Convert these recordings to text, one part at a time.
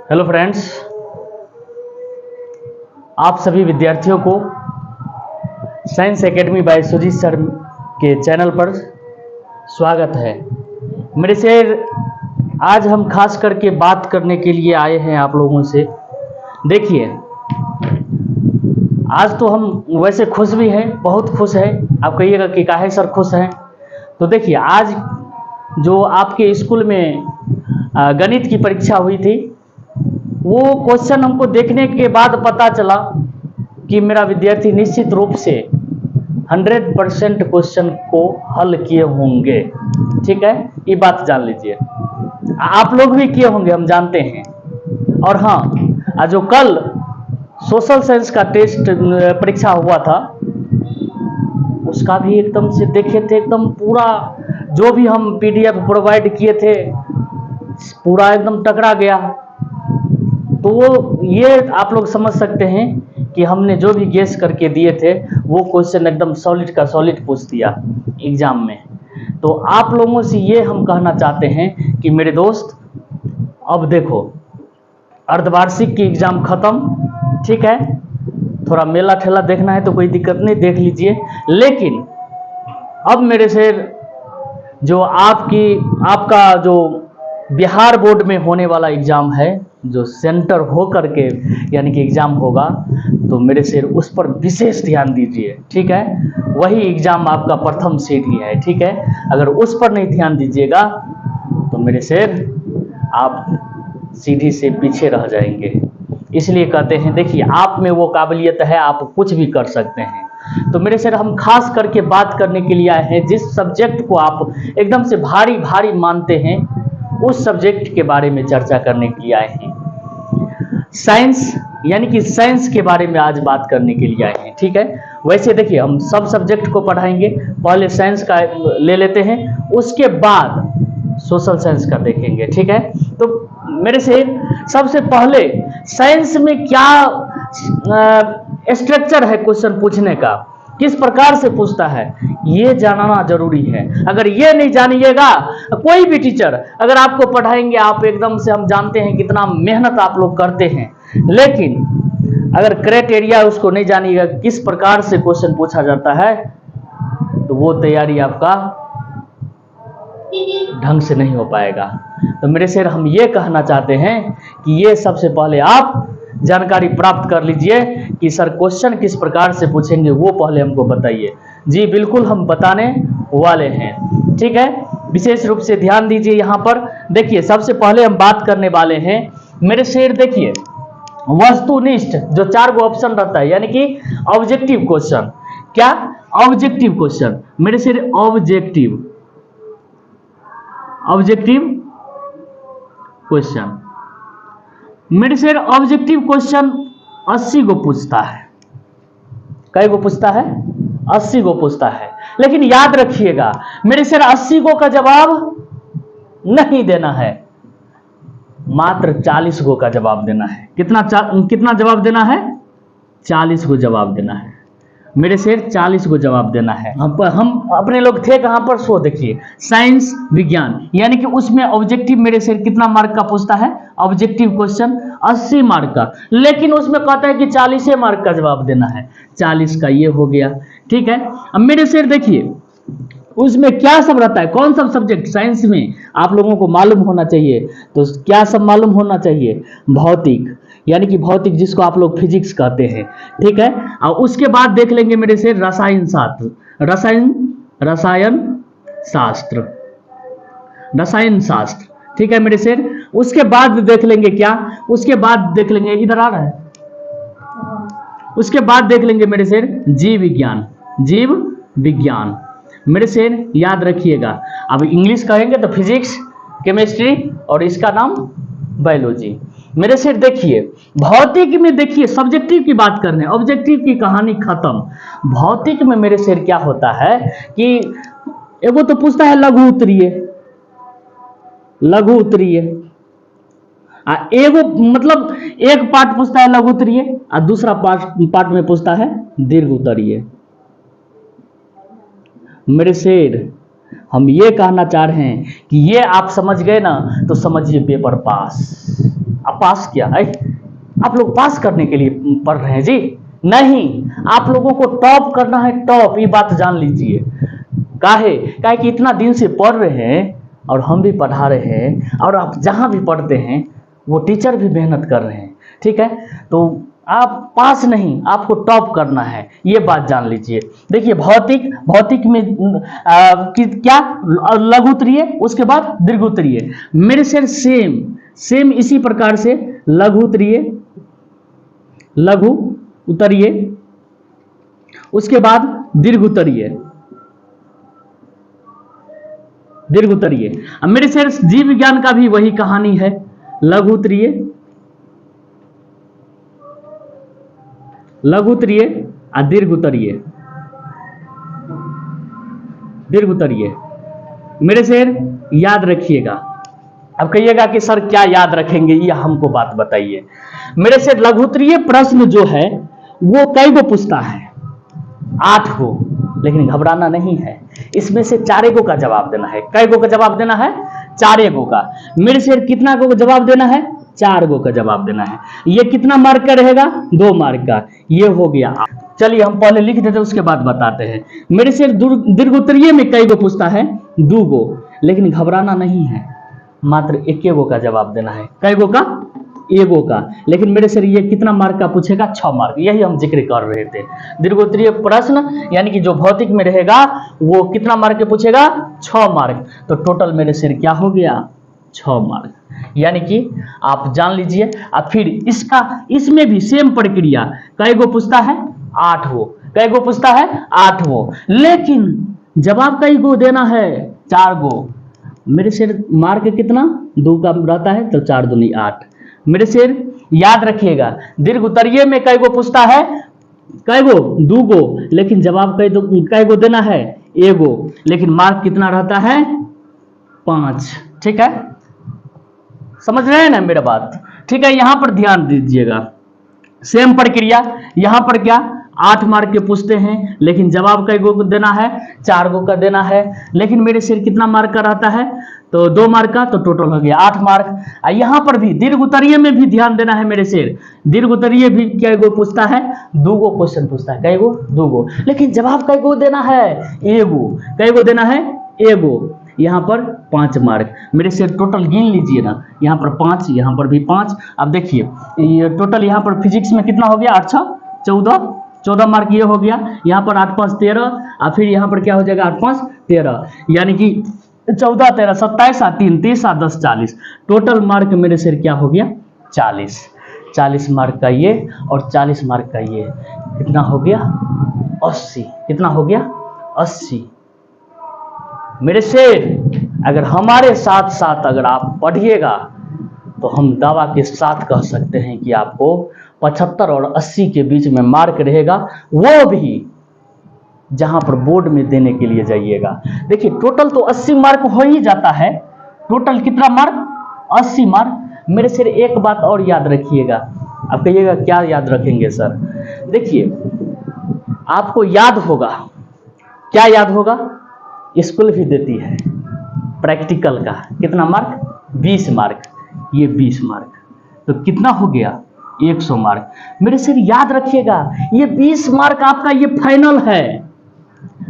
Hello friends, आप सभी विद्यार्थियों को science academy by Sujit sir के चैनल पर स्वागत है। मेरे से आज हम खास करके बात करने के लिए आए हैं आप लोगों से। देखिए, आज तो हम वैसे खुश भी हैं, बहुत खुश हैं। आप कहिएगा कि काहे सर खुश हैं? तो देखिए, आज जो आपके स्कूल में गणित की परीक्षा हुई थी, वो क्वेश्चन हमको देखने के बाद पता चला कि मेरा विद्यार्थी निश्चित रूप से 100% क्वेश्चन को हल किए होंगे। ठीक है, ये बात जान लीजिए। आप लोग भी किए होंगे, हम जानते हैं। और हाँ, जो कल सोशल साइंस का टेस्ट परीक्षा हुआ था, उसका भी एकदम से देखे थे, एकदम पूरा जो भी हम पीडीएफ प्रोवाइड किए थे, पूरा एकदम टकरा गया। तो वो ये आप लोग समझ सकते हैं कि हमने जो भी गेस करके दिए थे वो क्वेश्चन एकदम सॉलिड का सॉलिड पूछ दिया एग्जाम में। तो आप लोगों से ये हम कहना चाहते हैं कि मेरे दोस्त, अब देखो, अर्धवार्षिक की एग्जाम खत्म। ठीक है, थोड़ा मेला ठेला देखना है तो कोई दिक्कत नहीं, देख लीजिए। लेकिन अब मेरे से जो आपका जो बिहार बोर्ड में होने वाला एग्जाम है, जो सेंटर हो करके यानी कि एग्जाम होगा, तो मेरे से उस पर विशेष ध्यान दीजिए। ठीक है, वही एग्जाम आपका प्रथम सीढ़ी है। ठीक है, अगर उस पर नहीं ध्यान दीजिएगा तो मेरे से आप सीढ़ी से पीछे रह जाएंगे। इसलिए कहते हैं, देखिए, आप में वो काबिलियत है, आप कुछ भी कर सकते हैं। तो मेरे से हम खास करके बात करने के लिए आए हैं, जिस सब्जेक्ट को आप एकदम से भारी भारी मानते हैं, उस सब्जेक्ट के बारे में चर्चा करने के लिए आए हैं। साइंस यानी कि साइंस के बारे में आज बात करने के लिए आए हैं। ठीक है, वैसे देखिए, हम सब सब्जेक्ट को पढ़ाएंगे। पहले साइंस का ले लेते हैं, उसके बाद सोशल साइंस का देखेंगे। ठीक है, तो मेरे से सबसे पहले साइंस में क्या स्ट्रक्चर है क्वेश्चन पूछने का, किस प्रकार से पूछता है, ये जानना जरूरी है। अगर ये नहीं जानिएगा, कोई भी टीचर अगर आपको पढ़ाएंगे, आप एकदम से, हम जानते हैं कितना मेहनत आप लोग करते हैं, लेकिन अगर क्राइटेरिया उसको नहीं जानिएगा किस प्रकार से क्वेश्चन पूछा जाता है, तो वो तैयारी आपका ढंग से नहीं हो पाएगा। तो मेरे से हम ये कहना चाहते हैं कि ये सबसे पहले आप जानकारी प्राप्त कर लीजिए कि सर क्वेश्चन किस प्रकार से पूछेंगे, वो पहले हमको बताइए। जी बिल्कुल, हम बताने वाले हैं। ठीक है, विशेष रूप से ध्यान दीजिए यहाँ पर। देखिए, सबसे पहले हम बात करने वाले हैं मेरे शेर, देखिए, वस्तुनिष्ठ जो 4 गो ऑप्शन रहता है, यानी कि ऑब्जेक्टिव क्वेश्चन। क्या? Objective question. मेरे शेर ऑब्जेक्टिव क्वेश्चन, मेरे से ऑब्जेक्टिव क्वेश्चन 80 गो पूछता है। कई गो पूछता है? 80 गो पूछता है। लेकिन याद रखिएगा, मेरे से 80 गो का जवाब नहीं देना है, मात्र 40 गो का जवाब देना है। कितना जवाब देना है? 40 गो जवाब देना है। मेरे से 40 को जवाब देना है। हम अपने लोग थे कहां पर? सो देखिए, साइंस विज्ञान, यानी कि उसमें ऑब्जेक्टिव मेरे से कितना मार्क का पूछता है? ऑब्जेक्टिव क्वेश्चन 80 मार्क का, लेकिन उसमें कहता है कि 40 मार्क का जवाब देना है। 40 का ये हो गया। ठीक है, अब मेरे से देखिए, उसमें क्या सब रहता है, कौन सा सब्जेक्ट साइंस में आप लोगों को मालूम होना चाहिए। तो क्या सब मालूम होना चाहिए? भौतिक, यानी कि भौतिक जिसको आप लोग फिजिक्स कहते हैं। ठीक है, और उसके बाद देख लेंगे मेरे से रसायन शास्त्र, रसायन शास्त्र। ठीक है मेरे से, उसके बाद देख लेंगे क्या, उसके बाद देख लेंगे, इधर आ रहा है, उसके बाद देख लेंगे मेरे से जीव विज्ञान। मेरे से याद रखिएगा, अब इंग्लिश कहेंगे तो फिजिक्स, केमिस्ट्री, और इसका नाम बायोलॉजी। मेरे से देखिए, भौतिक में देखिए, सब्जेक्टिव की बात करने, ऑब्जेक्टिव की कहानी खत्म। भौतिक में मेरे से क्या होता है कि एगो तो पूछता है लघु उत्तरीय, एगो मतलब एक पार्ट पूछता है लघु उत्तरीय, और दूसरा पार्ट में पूछता है दीर्घ उत्तरीय। मेरे शेर, हम ये कहना चाह रहे हैं कि ये आप समझ गए ना, तो समझिए पेपर पास। अब आप पास किया है, आप लोग पास करने के लिए पढ़ रहे हैं जी? नहीं, आप लोगों को टॉप करना है, टॉप, ये बात जान लीजिए। काहे काहे कि इतना दिन से पढ़ रहे हैं और हम भी पढ़ा रहे हैं, और आप जहाँ भी पढ़ते हैं वो टीचर भी मेहनत कर रहे हैं, ठीक है? तो आप पास नहीं, आपको टॉप करना है, ये बात जान लीजिए। देखिए भौतिक में क्या लघु उत्तरीय, उसके बाद दीर्घ उत्तरीय। मेरे से सेम इसी प्रकार से लघु उत्तरीय, उसके बाद दीर्घ उत्तरीय। मेरे से जीव विज्ञान का भी वही कहानी है, लघु उत्तरीय और दीर्घ उत्तरीय। मेरे से याद रखिएगा। अब कहिएगा कि सर क्या याद रखेंगे, ये हमको बात बताइए। मेरे से लघु उत्तरीय प्रश्न जो है वो कई गो पूछता है? 8 गो, लेकिन घबराना नहीं है, इसमें से 4 गो का जवाब देना है। कई गो का जवाब देना है? 4 गो का। मेरे से कितना गो का जवाब देना है? 4 गो का जवाब देना है। ये कितना मार्क का रहेगा? 2 मार्क का। ये हो गया। चलिए हम पहले लिख देते उसके बाद बताते हैं। मेरे से दीर्घ उत्तरीय में कई गो पूछता है? 2 गो, लेकिन घबराना नहीं है, मात्र 1 गो का जवाब देना है। कई गो का? 1 गो का। लेकिन मेरे से ये कितना मार्क का पूछेगा? 6 मार्क। यही हम जिक्र कर रहे थे। दीर्घ उत्तरीय प्रश्न यानी कि जो भौतिक में रहेगा वो कितना मार्क के पूछेगा? 6 मार्क। तो टोटल मेरे से क्या हो गया? 6 मार्क। यानी कि आप जान लीजिए। अब फिर इसमें भी सेम प्रक्रिया। कई गो पूछता है? 8 गो। कई गो पूछता है? 8 गो। लेकिन जवाब कई गो देना है? 4 गो। मेरे से मार्क कितना? 2 का रहता है, तो 4 दूनी 8। मेरे से याद रखिएगा, दीर्घ उत्तरीय में कई गो पूछता है? कई गो? 2 गो। लेकिन जवाब कई गो देना है? 1 गो। लेकिन मार्क कितना रहता है? 5। ठीक है, समझ रहे हैं ना मेरा बात? ठीक है, यहां पर ध्यान दीजिएगा। सेम प्रक्रिया यहां पर क्या 8 मार्क के पूछते हैं, लेकिन जवाब कई गो देना है? 4 गो का देना है। लेकिन मेरे सिर कितना मार्क का रहता है? तो 2 मार्क का, तो टोटल हो गया 8 मार्क। यहां पर भी दीर्घ उत्तरीय में भी ध्यान देना है मेरे सिर। दीर्घ उत्तरीय भी कई गो पूछता है? 2 गो क्वेश्चन पूछता है। कई गो? 2 गो। लेकिन जवाब कई गो देना है? 1 गो। कई गो देना है? 1 गो। यहाँ पर 5 मार्क। मेरे से टोटल गिन लीजिए ना, यहाँ पर 5, यहाँ पर भी 5। अब देखिए ये टोटल यहाँ पर फिजिक्स में कितना हो गया? 8 6 14 मार्क ये हो गया। यहाँ पर 8 5 13, और फिर यहाँ पर क्या हो जाएगा? 8 5 13, यानी कि 14 13 27 और 3 30 और 10 40। टोटल मार्क मेरे से क्या हो गया? 40 मार्क का ये और 40 मार्क का ये, कितना हो गया? 80। कितना हो गया? 80। मेरे से अगर हमारे साथ साथ अगर आप पढ़िएगा तो हम दावा के साथ कह सकते हैं कि आपको 75 और 80 के बीच में मार्क रहेगा, वो भी जहां पर बोर्ड में देने के लिए जाइएगा। देखिए टोटल तो 80 मार्क हो ही जाता है। टोटल कितना मार्क? 80 मार्क। मेरे से एक बात और याद रखिएगा। आप कहिएगा क्या याद रखेंगे सर? देखिए आपको याद होगा, क्या याद होगा? स्कूल भी देती है प्रैक्टिकल का कितना मार्क? 20 मार्क। ये 20 मार्क, तो कितना हो गया? 100 मार्क। मेरे से याद रखिएगा, ये 20 मार्क आपका ये फाइनल है।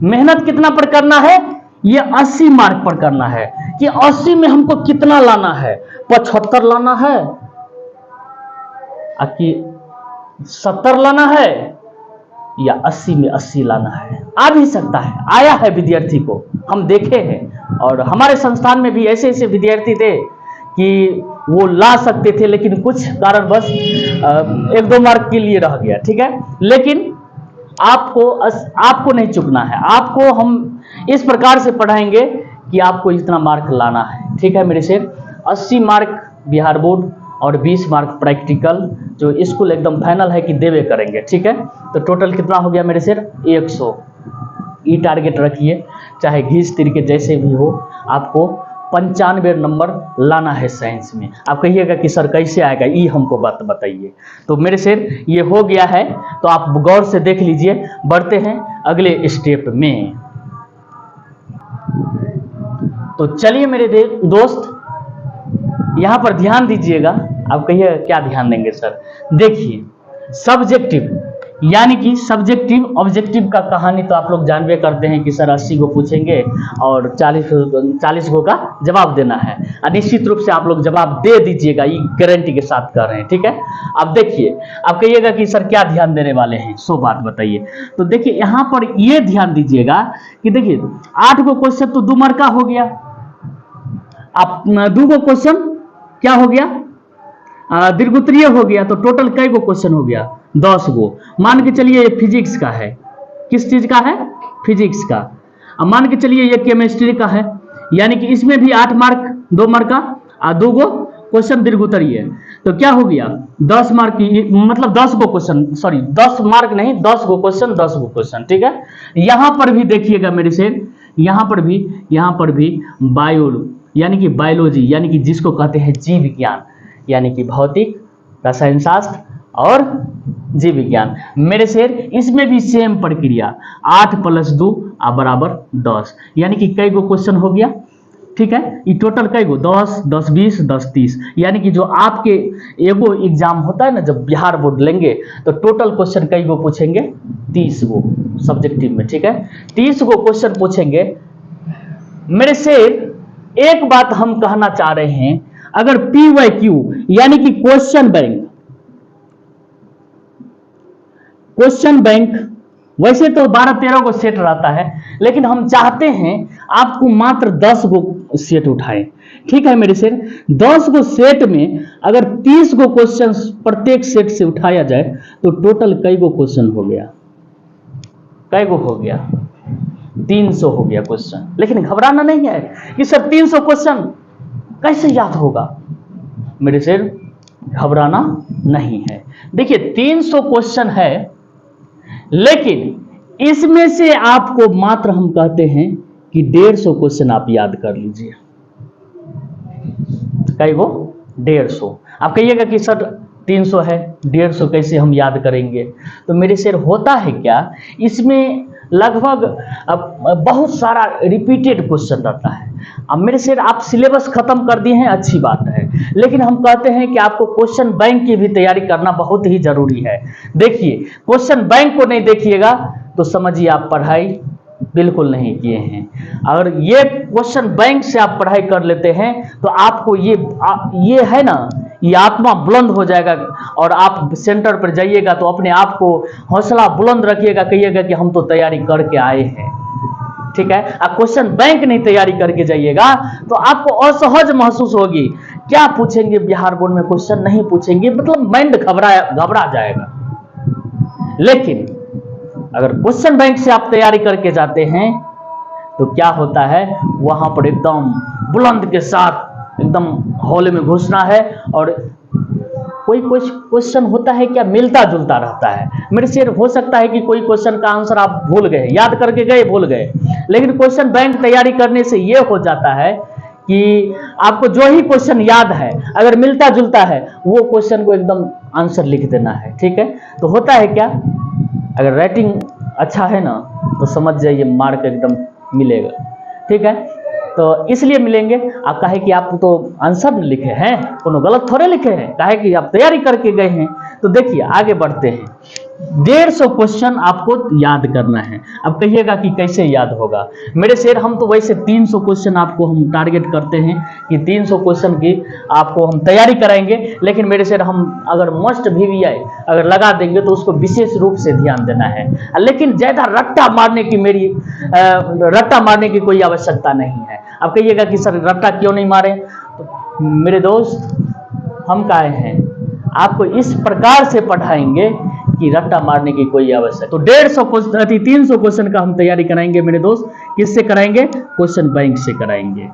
मेहनत कितना पर करना है? ये 80 मार्क पर करना है। कि 80 में हमको कितना लाना है? 75 लाना है कि 70 लाना है, या 80 में 80 लाना है? आ भी सकता है, आया है विद्यार्थी को, हम देखे हैं। और हमारे संस्थान में भी ऐसे ऐसे विद्यार्थी थे कि वो ला सकते थे, लेकिन कुछ कारणवश 1-2 मार्क के लिए रह गया। ठीक है, लेकिन आपको नहीं चुकना है। आपको हम इस प्रकार से पढ़ाएंगे कि आपको इतना मार्क लाना है। ठीक है मेरे से 80 मार्क बिहार बोर्ड और 20 मार्क प्रैक्टिकल, जो स्कूल एकदम फाइनल है कि देवे करेंगे। ठीक है, तो टोटल कितना हो गया मेरे से? 100। ई टारगेट रखिए, चाहे घीस तीर के जैसे भी हो, आपको 95 नंबर लाना है साइंस में। आप कहिएगा कि सर कैसे आएगा, ये हमको बात बताइए। तो मेरे से ये हो गया है, तो आप गौर से देख लीजिए। बढ़ते हैं अगले स्टेप में। तो चलिए मेरे दोस्त, यहाँ पर ध्यान दीजिएगा। आप कहिए क्या ध्यान देंगे सर? देखिए सब्जेक्टिव यानी कि सब्जेक्टिव ऑब्जेक्टिव का कहानी तो आप लोग जानबे करते हैं कि सर 80 को पूछेंगे और 40 को का जवाब देना है। निश्चित रूप से आप लोग जवाब दे दीजिएगा, ये गारंटी के साथ कर रहे हैं, ठीक है। अब देखिए, आप कहिएगा कि सर क्या ध्यान देने वाले हैं, 100 बात बताइए। तो देखिए यहाँ पर ये ध्यान दीजिएगा कि देखिए 8 को क्वेश्चन तो 2 मार्क का हो गया, आप 2 को क्वेश्चन क्या हो गया, दीर्घोत्तरीय हो गया, तो टोटल कई को क्वेश्चन हो गया, 10 गो। मान के चलिए ये फिजिक्स का है, किस चीज का है, फिजिक्स का। अब मान के चलिए ये केमिस्ट्री का है, यानी कि इसमें भी 8 मार्क 2 मार्क का और 2 गो क्वेश्चन दीर्घोत्तरीय, तो क्या हो गया 10 मार्क की, मतलब 10 गो क्वेश्चन, सॉरी 10 मार्क नहीं 10 गो क्वेश्चन, 10 गो क्वेश्चन, ठीक है। यहां पर भी देखिएगा मेरे से, यहां पर भी बायो यानी कि बायोलॉजी यानी कि जिसको कहते हैं जीव विज्ञान, यानी कि भौतिक, रसायन शास्त्र और जीव विज्ञान, मेरे शेर इसमें भी सेम प्रक्रिया 8 + 2 बराबर 10, यानी कि कई गो क्वेश्चन हो गया, ठीक है। ये टोटल कई गो 10, 10, 20, 10, 30, यानी कि जो आपके एगो एग्जाम होता है ना, जब बिहार बोर्ड लेंगे तो टोटल क्वेश्चन कई गो पूछेंगे, 30 गो सब्जेक्टिव में, ठीक है। 30 गो क्वेश्चन पूछेंगे। मेरे शेर एक बात हम कहना चाह रहे हैं, अगर PYQ यानी कि क्वेश्चन बैंक वैसे तो 12-13 को सेट रहता है, लेकिन हम चाहते हैं आपको मात्र 10 गो सेट उठाएं, ठीक है मेरे सेट। 10 गो सेट में अगर 30 गो क्वेश्चन प्रत्येक सेट से उठाया जाए तो टोटल कई गो क्वेश्चन हो गया, कई गो हो गया, 300 हो गया क्वेश्चन। लेकिन घबराना नहीं है कि सर 300 क्वेश्चन कैसे याद होगा, मेरे से घबराना नहीं है। देखिए 300 क्वेश्चन है, लेकिन इसमें से आपको मात्र हम कहते हैं कि 150 क्वेश्चन आप याद कर लीजिए। कई वो 150। आप कहिएगा कि सर 300 है, 150 कैसे हम याद करेंगे? तो मेरे शेर होता है क्या, इसमें लगभग बहुत सारा रिपीटेड क्वेश्चन रहता है। अब मेरे शेर आप सिलेबस खत्म कर दिए हैं, अच्छी बात है, लेकिन हम कहते हैं कि आपको क्वेश्चन बैंक की भी तैयारी करना बहुत ही जरूरी है। देखिए क्वेश्चन बैंक को नहीं देखिएगा तो समझिए आप पढ़ाई बिल्कुल नहीं किए हैं। अगर ये क्वेश्चन बैंक से आप पढ़ाई कर लेते हैं तो आपको ये है ना, ये आत्मा बुलंद हो जाएगा और आप सेंटर पर जाइएगा तो अपने आप को हौसला बुलंद रखिएगा, कहिएगा कि हम तो तैयारी करके आए हैं, ठीक है। आप क्वेश्चन बैंक नहीं तैयारी करके जाइएगा तो आपको असहज महसूस होगी, क्या पूछेंगे बिहार बोर्ड में, क्वेश्चन नहीं पूछेंगे, मतलब माइंड घबरा जाएगा। लेकिन अगर क्वेश्चन बैंक से आप तैयारी करके जाते हैं तो क्या होता है, वहां पर एकदम बुलंद के साथ एकदम हॉल में घुसना है, और कोई क्वेश्चन होता है क्या मिलता जुलता रहता है। मेरे शेर हो सकता है कि कोई क्वेश्चन का आंसर आप भूल गए, याद करके गए भूल गए, लेकिन क्वेश्चन बैंक तैयारी करने से यह हो जाता है कि आपको जो ही क्वेश्चन याद है अगर मिलता जुलता है वो क्वेश्चन को एकदम आंसर लिख देना है, ठीक है। तो होता है क्या, अगर राइटिंग अच्छा है ना तो समझ जाइए मार्क एकदम मिलेगा, ठीक है। तो इसलिए मिलेंगे, आप कहे कि आप तो आंसर लिखे हैं, कोनो गलत थोड़े लिखे हैं, कहे कि आप तैयारी करके गए हैं। तो देखिए आगे बढ़ते हैं, 150 क्वेश्चन आपको याद करना है। अब कहिएगा कि कैसे याद होगा, मेरे शेर हम तो वैसे 300 क्वेश्चन आपको हम टारगेट करते हैं कि 300 क्वेश्चन की आपको हम तैयारी कराएंगे, लेकिन मेरे शेर हम अगर मोस्ट VVI अगर लगा देंगे तो उसको विशेष रूप से ध्यान देना है, लेकिन ज़्यादा रट्टा मारने की कोई आवश्यकता नहीं है। अब कहिएगा कि सर रट्टा क्यों नहीं मारे, तो मेरे दोस्त हम कहे हैं आपको इस प्रकार से पढ़ाएंगे कि रट्टा मारने की कोई आवश्यकता। तो 300 क्वेश्चन का हम तैयारी कराएंगे मेरे दोस्त, किससे कराएंगे, क्वेश्चन बैंक से कराएंगे।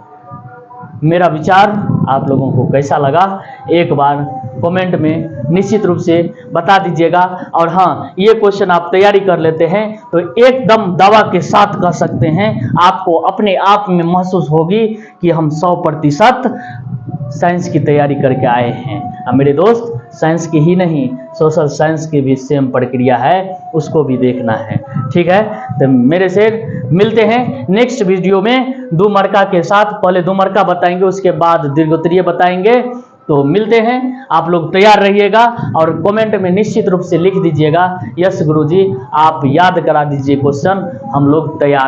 मेरा विचार आप लोगों को कैसा लगा एक बार कमेंट में निश्चित रूप से बता दीजिएगा। और हाँ, ये क्वेश्चन आप तैयारी कर लेते हैं तो एकदम दावा के साथ कह सकते हैं, आपको अपने आप में महसूस होगी कि हम 100% साइंस की तैयारी करके आए हैं। मेरे दोस्त साइंस की ही नहीं, सोशल साइंस की भी सेम प्रक्रिया है, उसको भी देखना है, ठीक है। तो मेरे से मिलते हैं नेक्स्ट वीडियो में 2 मार्का के साथ। पहले 2 मार्का बताएंगे, उसके बाद दीर्घोत्तरीय बताएंगे, तो मिलते हैं, आप लोग तैयार रहिएगा और कमेंट में निश्चित रूप से लिख दीजिएगा, यस गुरुजी आप याद करा दीजिए क्वेश्चन, हम लोग तैयार।